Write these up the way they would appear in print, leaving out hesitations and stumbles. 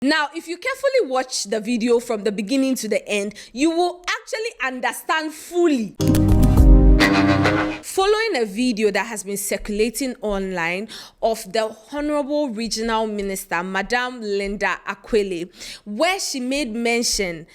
Now, if you carefully watch the video from the beginning to the end, you will actually understand fully. Following a video that has been circulating online of the Honorable Regional Minister, Madam Linda Aquile, where she made mention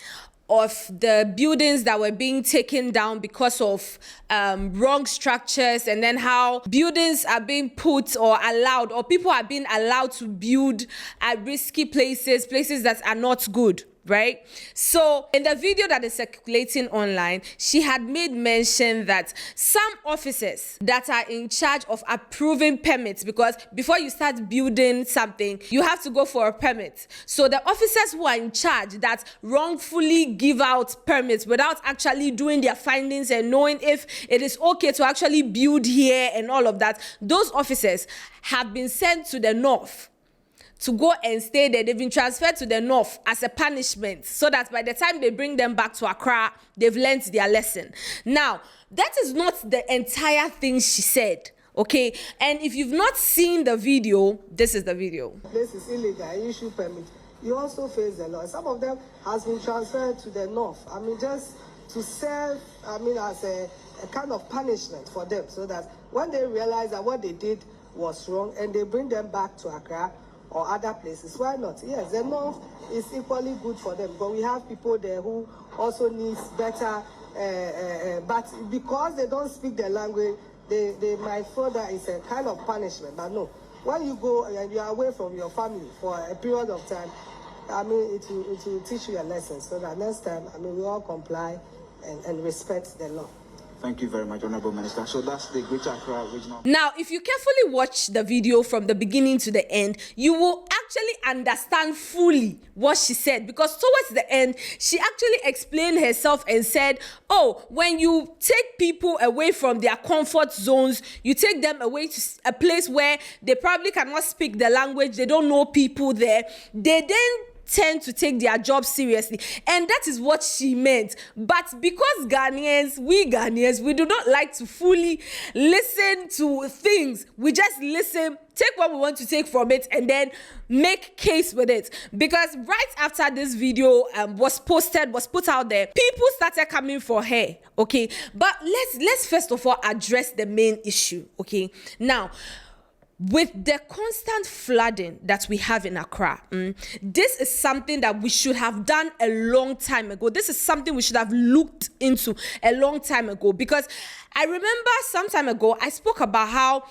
of the buildings that were being taken down because of wrong structures, and then how buildings are being put or allowed, or people are being allowed to build at risky places that are not good. Right? So in the video that is circulating online, she had made mention that some officers that are in charge of approving permits, because before you start building something, you have to go for a permit. So the officers who are in charge that wrongfully give out permits without actually doing their findings and knowing if it is okay to actually build here and all of that, those officers have been sent to the north to go and stay there. They've been transferred to the north as a punishment, so that by the time they bring them back to Accra, they've learned their lesson. Now, that is not the entire thing she said, okay? And if you've not seen the video, this is the video. This is illegal, issue permit. You also face the law. Some of them has been transferred to the north. I mean, just to serve, as a kind of punishment for them, so that when they realize that what they did was wrong and they bring them back to Accra or other places, why not? Yes, the north is equally good for them, but we have people there who also need better, but because they don't speak the language, they might feel that it's a kind of punishment. But no, when you go and you are away from your family for a period of time, it will teach you a lesson, so that next time, we all comply and respect the law. Thank you very much, Honorable Minister. So that's the Greater Accra Regional. Now, if you carefully watch the video from the beginning to the end, you will actually understand fully what she said, because towards the end, she actually explained herself and said, oh, when you take people away from their comfort zones, you take them away to a place where they probably cannot speak the language, they don't know people there, they then tend to take their job seriously, and that is what she meant. But because Ghanaians, we do not like to fully listen to things. We just listen, take what we want to take from it, and then make case with it. Because right after this video was put out there, people started coming for her. Okay, but let's first of all address the main issue. Okay, now, with the constant flooding that we have in Accra, this is something that we should have done a long time ago. This is something we should have looked into a long time ago, because I remember some time ago, I spoke about how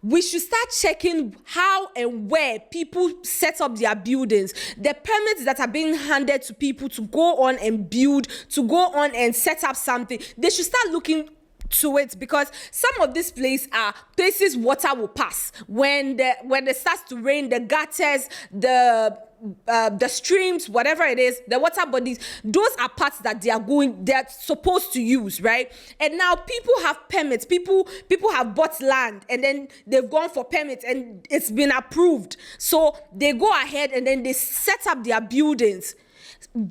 we should start checking how and where people set up their buildings. The permits that are being handed to people to go on and build, to go on and set up something, they should start looking to it, because some of these places are places water will pass when it starts to rain. The gutters, the streams, whatever it is, the water bodies, those are parts that they're supposed to use, right? And now people have permits, people have bought land, and then they've gone for permits and it's been approved, so they go ahead and then they set up their buildings,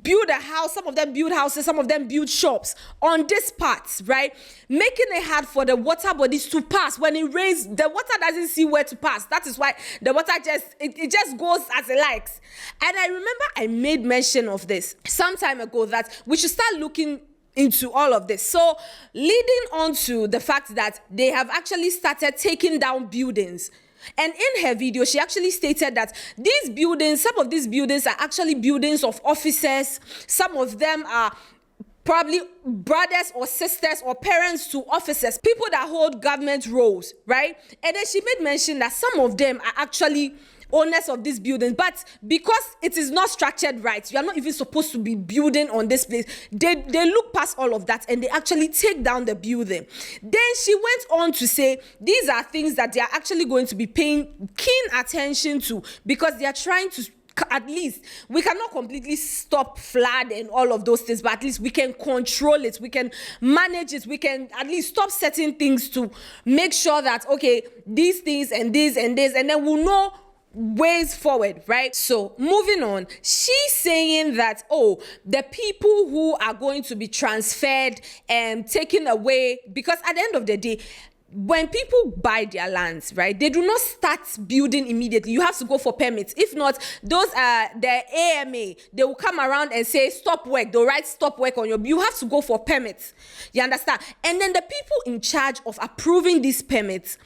build a house. Some of them build houses, some of them build shops on these parts, right? Making it hard for the water bodies to pass. When it rains, the water doesn't see where to pass. That is why the water just goes as it likes. And I remember I made mention of this some time ago, that we should start looking into all of this. So leading on to the fact that they have actually started taking down buildings. And in her video, she actually stated that these buildings, some of these buildings are actually buildings of officers. Some of them are probably brothers or sisters or parents to officers, people that hold government roles, right? And then she made mention that some of them are actually owners of these buildings, but because it is not structured right, you are not even supposed to be building on this place, they look past all of that and they actually take down the building. Then she went on to say these are things that they are actually going to be paying keen attention to, because they are trying to, at least we cannot completely stop flood and all of those things, but at least we can control it, we can manage it, we can at least stop certain things to make sure that, okay, these things and this and this, and then we'll know ways forward, right? So moving on, she's saying that, oh, the people who are going to be transferred and taken away, because at the end of the day, when people buy their lands, right, they do not start building immediately. You have to go for permits. If not, those the AMA, they will come around and say stop work. They'll write stop work on you have to go for permits. You understand? And then the people in charge of approving these permits,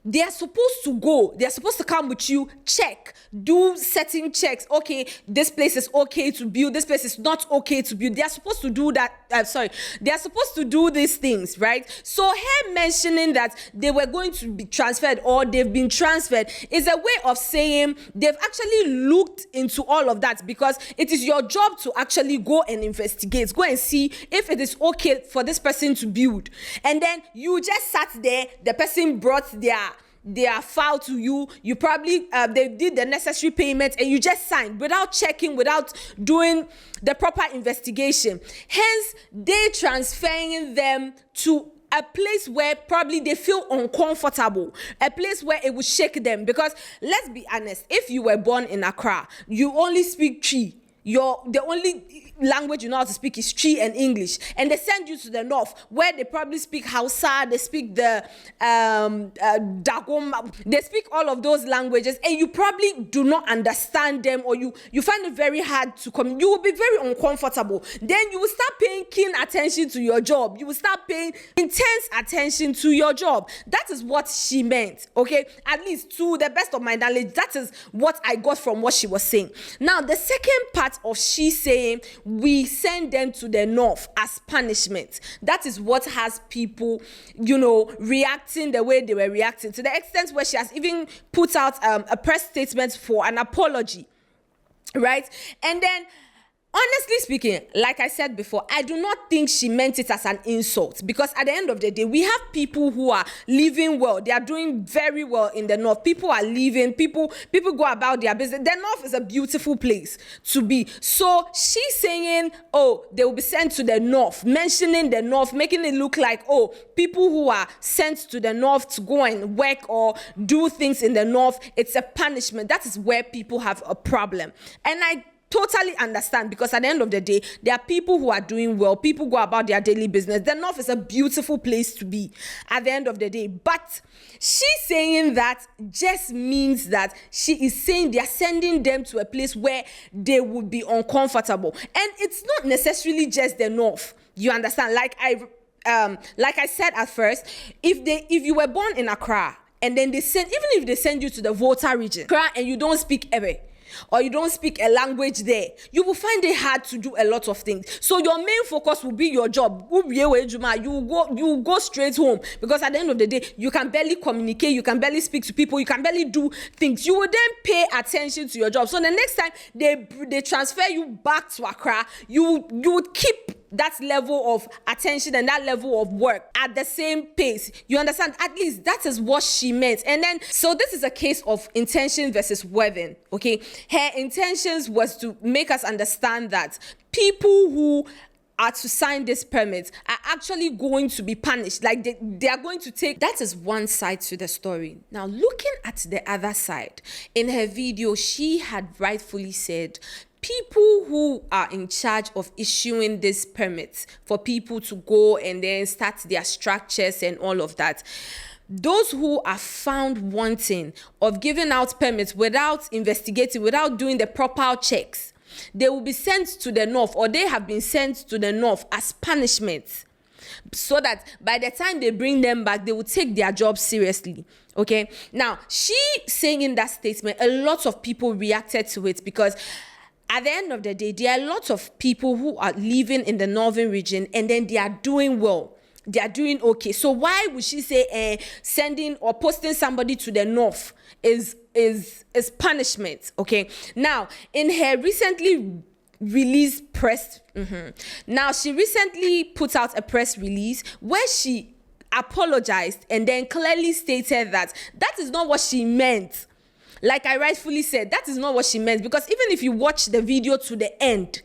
they are supposed to come with you, check, do certain checks. Okay, this place is okay to build, this place is not okay to build. They are supposed to do that. They are supposed to do these things, right? So her mentioning that they were going to be transferred or they've been transferred is a way of saying they've actually looked into all of that, because it is your job to actually go and investigate, go and see if it is okay for this person to build. And then you just sat there, the person brought their file to you, you probably they did the necessary payment and you just signed without checking, without doing the proper investigation. Hence, they transferring them to a place where probably they feel uncomfortable, a place where it would shake them. Because let's be honest, if you were born in Accra, you only speak Twi. The only language you know how to speak is Twi and English, and they send you to the north where they probably speak Hausa, they speak the Dagoma, they speak all of those languages, and you probably do not understand them, or you find it very hard to come. You will be very uncomfortable. Then you will start paying keen attention to your job. You will start paying intense attention to your job. That is what she meant, okay? At least to the best of my knowledge, that is what I got from what she was saying. Now, the second part of she saying we send them to the north as punishment, that is what has people, reacting the way they were reacting, to the extent where she has even put out a press statement for an apology, right? And then, honestly speaking, like I said before, I do not think she meant it as an insult, because at the end of the day, we have people who are living well. They are doing very well in the north. People are living. People go about their business. The north is a beautiful place to be. So she's saying, oh, they will be sent to the north, mentioning the north, making it look like, oh, people who are sent to the north to go and work or do things in the north, it's a punishment. That is where people have a problem. And I totally understand, because at the end of the day, there are people who are doing well. People go about their daily business. The north is a beautiful place to be at the end of the day. But she's saying that just means that she is saying they are sending them to a place where they would be uncomfortable. And it's not necessarily just the north. You understand? Like I said at first, if you were born in Accra and then even if they send you to the Volta region, Accra, and you don't speak Ewe, or you don't speak a language there, you will find it hard to do a lot of things. So your main focus will be your job. You go straight home, because at the end of the day, you can barely communicate, you can barely speak to people, you can barely do things. You will then pay attention to your job. So the next time they transfer you back to Accra, you would keep that level of attention and that level of work at the same pace. You understand? At least that is what she meant. And then, so this is a case of intention versus wording, okay? Her intentions was to make us understand that people who are to sign this permit are actually going to be punished. Like they are going to take, that is one side to the story. Now, looking at the other side, in her video, she had rightfully said, people who are in charge of issuing this permits for people to go and then start their structures and all of that, those who are found wanting of giving out permits without investigating, without doing the proper checks, they will be sent to the north, or they have been sent to the north as punishment, so that by the time they bring them back, they will take their job seriously. Okay. Now, she saying in that statement, a lot of people reacted to it, because at the end of the day, there are lots of people who are living in the northern region and then they are doing well. They are doing okay. So why would she say sending or posting somebody to the north is punishment? Okay. Now, in her recently released press, now she recently put out a press release where she apologized and then clearly stated that is not what she meant. Like I rightfully said, that is not what she meant, because even if you watch the video to the end,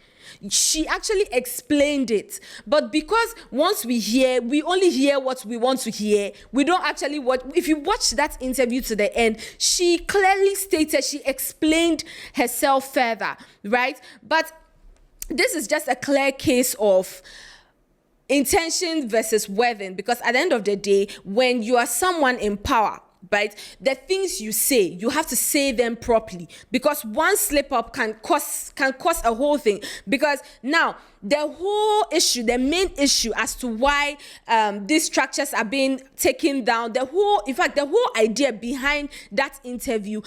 she actually explained it. But because once we only hear what we want to hear, we don't actually watch. If you watch that interview to the end, she clearly stated, she explained herself further, right? But this is just a clear case of intention versus worthing, because at the end of the day, when you are someone in power, right, the things you say, you have to say them properly, because one slip up can cause a whole thing. Because now the whole issue, the main issue as to why these structures are being taken down, the whole idea behind that interview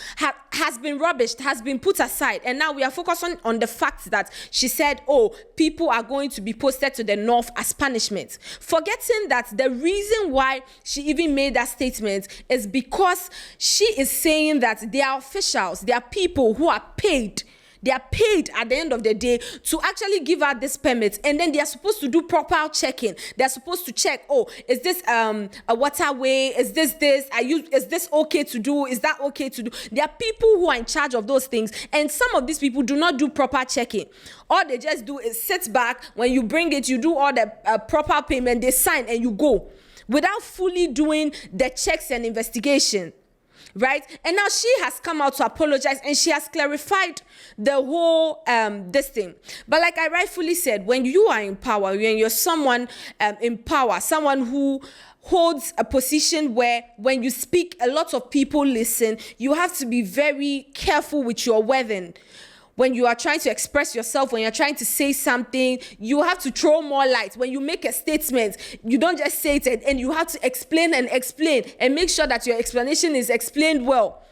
has been rubbished, has been put aside, and now we are focusing on the fact that she said, oh, people are going to be posted to the north as punishment, forgetting that the reason why she even made that statement is because she is saying that there are officials, there are people who are paid. They are paid at the end of the day to actually give out this permit, and then they are supposed to do proper checking. They are supposed to check, oh, is this a waterway? Is this? Is this okay to do? Is that okay to do? There are people who are in charge of those things, and some of these people do not do proper checking. All they just do is sit back. When you bring it, you do all the proper payment, they sign, and you go, without fully doing the checks and investigation. Right? And now she has come out to apologize, and she has clarified the whole this thing. But like I rightfully said, when you are in power, when you're someone in power, someone who holds a position where when you speak, a lot of people listen, you have to be very careful with your wording. When you are trying to express yourself, when you're trying to say something, you have to throw more light. When you make a statement, you don't just say it, and you have to explain and make sure that your explanation is explained well.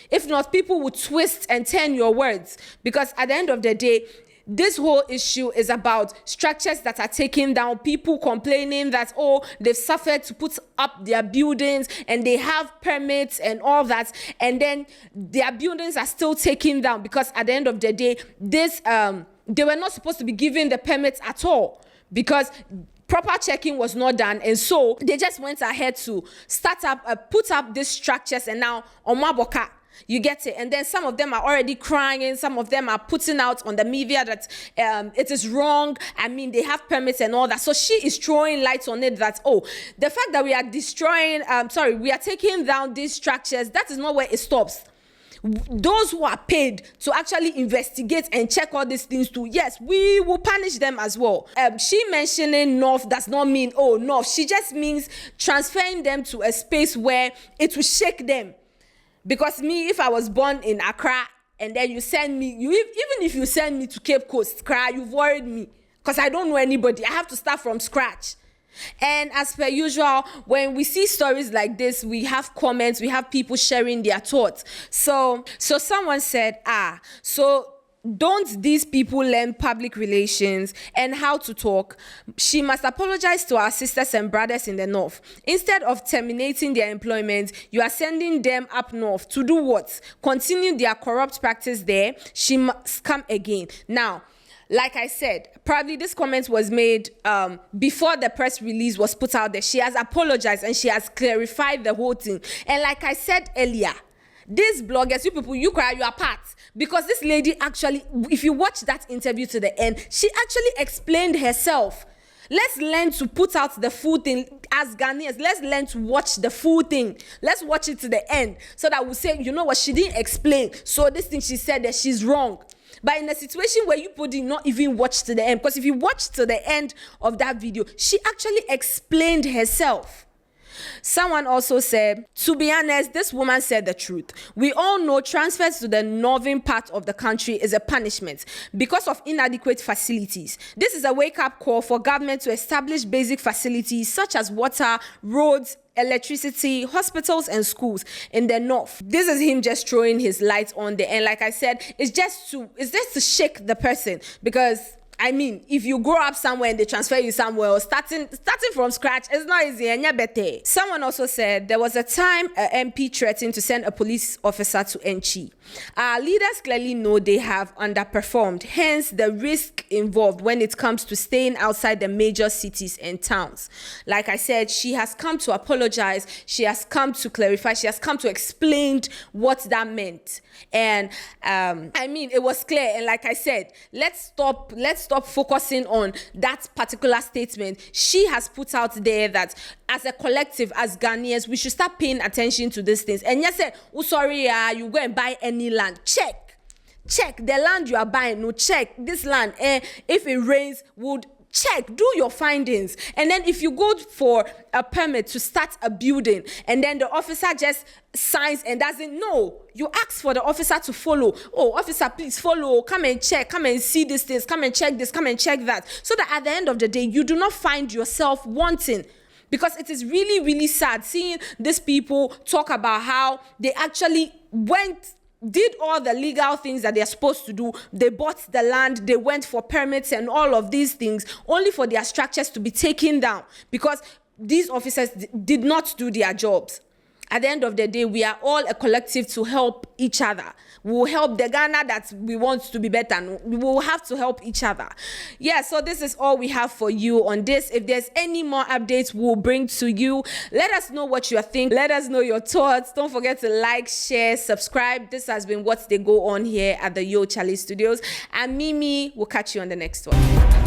If not, people will twist and turn your words, because at the end of the day, this whole issue is about structures that are taken down, people complaining that, oh, they've suffered to put up their buildings and they have permits and all that, and then their buildings are still taken down because at the end of the day, this they were not supposed to be given the permits at all, because proper checking was not done, and so they just went ahead to put up these structures, and now Omaboka. You get it? And then some of them are already crying. Some of them are putting out on the media that it is wrong. I mean, they have permits and all that. So she is throwing light on it that, oh, the fact that we are taking down these structures, that is not where it stops. Those who are paid to actually investigate and check all these things too, yes, we will punish them as well. She mentioning North does not mean, oh, North. She just means transferring them to a space where it will shake them. Because me, if I was born in Accra and then you send me, even if you send me to Cape Coast, Accra, you've worried me because I don't know anybody. I have to start from scratch. And as per usual, when we see stories like this, we have comments, we have people sharing their thoughts. So someone said, so don't these people learn public relations and how to talk? She must apologize to our sisters and brothers in the north. Instead of terminating their employment, you are sending them up north to do what? Continue their corrupt practice there. She must come again. Now, like I said, probably this comment was made before the press release was put out there. She has apologized and she has clarified the whole thing. And like I said earlier, these bloggers, you people, you cry, you are part. Because this lady actually, if you watch that interview to the end, she actually explained herself. Let's learn to put out the full thing as Ghanaians. Let's learn to watch the full thing. Let's watch it to the end so that we'll say, you know what, she didn't explain. So this thing she said that she's wrong. But in a situation where you did not even watch to the end, because if you watch to the end of that video, she actually explained herself. Someone also said, to be honest, this woman said the truth. We all know transfers to the northern part of the country is a punishment because of inadequate facilities. This is a wake-up call for government to establish basic facilities such as water, roads, electricity, hospitals, and schools in the north. This is him just throwing his light on there. And like I said, it's just to shake the person, because I mean, if you grow up somewhere and they transfer you somewhere else, starting from scratch, it's not easy. And better. Someone also said there was a time an MP threatened to send a police officer to Enchi. Our leaders clearly know they have underperformed, hence the risk involved when it comes to staying outside the major cities and towns. Like I said, she has come to apologize. She has come to clarify. She has come to explain what that meant. And I mean, it was clear. And like I said, let's stop focusing on that particular statement. She has put out there that as a collective, as Ghanaians, we should start paying attention to these things. And yes, oh sorry, you go and buy any land. Check the land you are buying. No, check this land. If it rains, would check, do your findings. And then if you go for a permit to start a building and then the officer just signs and doesn't know, you ask for the officer to follow. Oh, officer, please follow, come and check, come and see these things, come and check this, come and check that. So that at the end of the day, you do not find yourself wanting. Because it is really, really sad seeing these people talk about how they actually did all the legal things that they're supposed to do. They bought the land, they went for permits and all of these things, only for their structures to be taken down because these officers did not do their jobs. At the end of the day, we are all a collective to help each other. We will help the Ghana that we want to be better. We will have to help each other. Yeah, so this is all we have for you on this. If there's any more updates, we'll bring to you. Let us know what you think. Let us know your thoughts. Don't forget to like, share, subscribe. This has been What They Go On here at the Yo Charlie Studios. And Mimi will catch you on the next one.